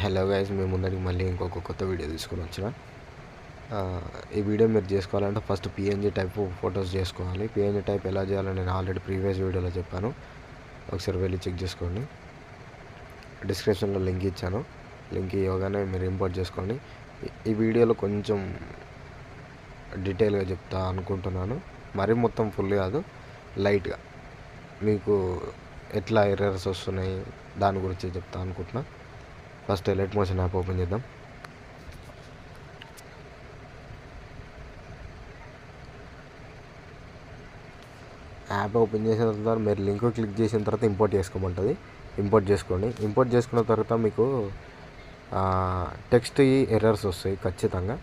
Hello guys, మీ ముందరికి మళ్ళీ ఇంకొక కొత్త వీడియో తీసుకొని వచ్చిన. ఈ వీడియో మీరు చేసుకోవాలంటే ఫస్ట్ పిఎన్జీ టైప్ ఫొటోస్ చేసుకోవాలి. పిఎన్జీ టైప్ ఎలా చేయాలో నేను ఆల్రెడీ ప్రీవియస్ వీడియోలో చెప్పాను, ఒకసారి వెళ్ళి చెక్ చేసుకోండి. డిస్క్రిప్షన్లో లింక్ ఇచ్చాను, లింక్ ఇవ్వగానే మీరు ఇంపోర్ట్ చేసుకోండి. ఈ వీడియోలో కొంచెం డీటెయిల్గా చెప్తా అనుకుంటున్నాను, మరీ మొత్తం ఫుల్ కాదు, లైట్గా మీకు ఎట్లా ఎర్రర్స్ వస్తున్నాయి దాని గురించి చెప్తా అనుకుంటున్నా. First elite motion app open చేద్దాం. యాప్ ఓపెన్ చేసిన తర్వాత మీరు లింక్ క్లిక్ చేసిన తర్వాత ఇంపోర్ట్ చేసుకోమంటుంది. ఇంపోర్ట్ చేసుకోండి. ఇంపోర్ట్ చేసుకున్న తర్వాత మీకు టెక్స్ట్ ఎర్రర్స్ వస్తాయి. ఖచ్చితంగా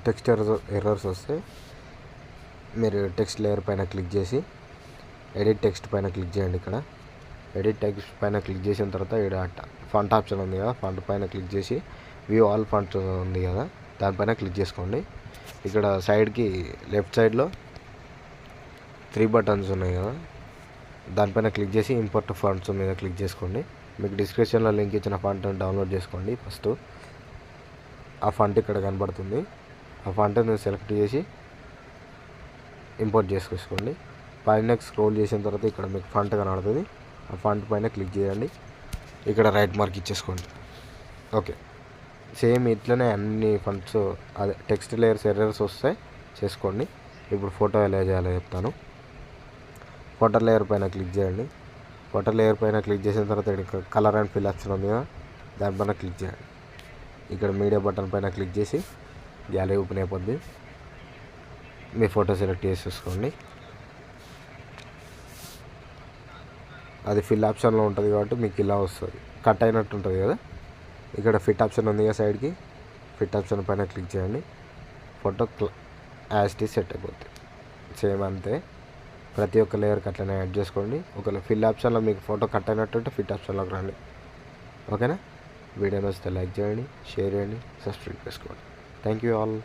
టెక్స్ట్ ఎర్రర్స్ వస్తాయి. మీరు టెక్స్ట్ లేయర్ పైన క్లిక్ చేసి ఎడిట్ టెక్స్ట్ పైన క్లిక్ చేయండి. ఇక్కడ ఎడిట్ టెక్స్ట్ పైన క్లిక్ చేసిన తర్వాత ఇక్కడ ఫాంట్ ఆప్షన్ ఉంది కదా, ఫాంట్ పైన క్లిక్ చేసి వ్యూ ఆల్ ఫాంట్ ఉంది కదా, దానిపైన క్లిక్ చేసుకోండి. ఇక్కడ సైడ్కి లెఫ్ట్ సైడ్లో 3 బటన్స్ ఉన్నాయి కదా, దానిపైన క్లిక్ చేసి ఇంపోర్ట్ ఫాంట్స్ మీద క్లిక్ చేసుకోండి. మీకు డిస్క్రిప్షన్లో లింక్ ఇచ్చిన ఫాంట్ డౌన్లోడ్ చేసుకోండి. ఫస్ట్ ఆ ఫాంట్ ఇక్కడ కనబడుతుంది, ఆ ఫాంట్ని సెలెక్ట్ చేసి ఇంపోర్ట్ చేసుకోండి. పైన స్క్రోల్ చేసిన తర్వాత ఇక్కడ మీకు ఫాంట్ కనబడుతుంది, ఆ ఫాంట్ పైన క్లిక్ చేయండి. ఇక్కడ రైట్ మార్క్ ఇచ్చేసుకోండి. ఓకే, సేమ్ ఇట్లనే అన్ని ఫాంట్స్ అదే టెక్స్ట్ లేయర్స్ ఎర్రర్స్ వస్తాయి చేసుకోండి. ఇప్పుడు ఫోటో ఎలా చేయాలో చెప్తాను. ఫోటో లేయర్ పైన క్లిక్ చేయండి. ఫోటో లేయర్ పైన క్లిక్ చేసిన తర్వాత ఇక్కడ కలర్ అండ్ ఫిల్ ఆప్షన్ ఉంది కదా, దానిపైన క్లిక్ చేయండి. ఇక్కడ మీడియా బటన్ పైన క్లిక్ చేసి గ్యాలరీ ఓపెన్ అయిపోద్ది. మీ ఫోటో సెలెక్ట్ చేసేసుకోండి. అది ఫిల్ ఆప్షన్లో ఉంటుంది కాబట్టి మీకు ఇలా వస్తుంది, కట్ అయినట్టు ఉంటుంది కదా. ఇక్కడ ఫిట్ ఆప్షన్ ఉంది కదా, సైడ్కి ఫిట్ ఆప్షన్ పైన క్లిక్ చేయండి. Photo as it is set అయిపోతుంది. సేమ్ అంతే, ప్రతి ఒక్క లేయర్కి అట్లనే యాడ్ చేసుకోండి. ఒకవేళ ఫిల్ ఆప్షన్లో మీకు ఫోటో కట్ అయినట్టుంటే ఫిట్ ఆప్షన్లోకి రండి. ఓకేనా? వీడియో నచ్చితే లైక్ చేయండి, షేర్ చేయండి, సబ్స్క్రైబ్ చేసుకోండి. Thank you all.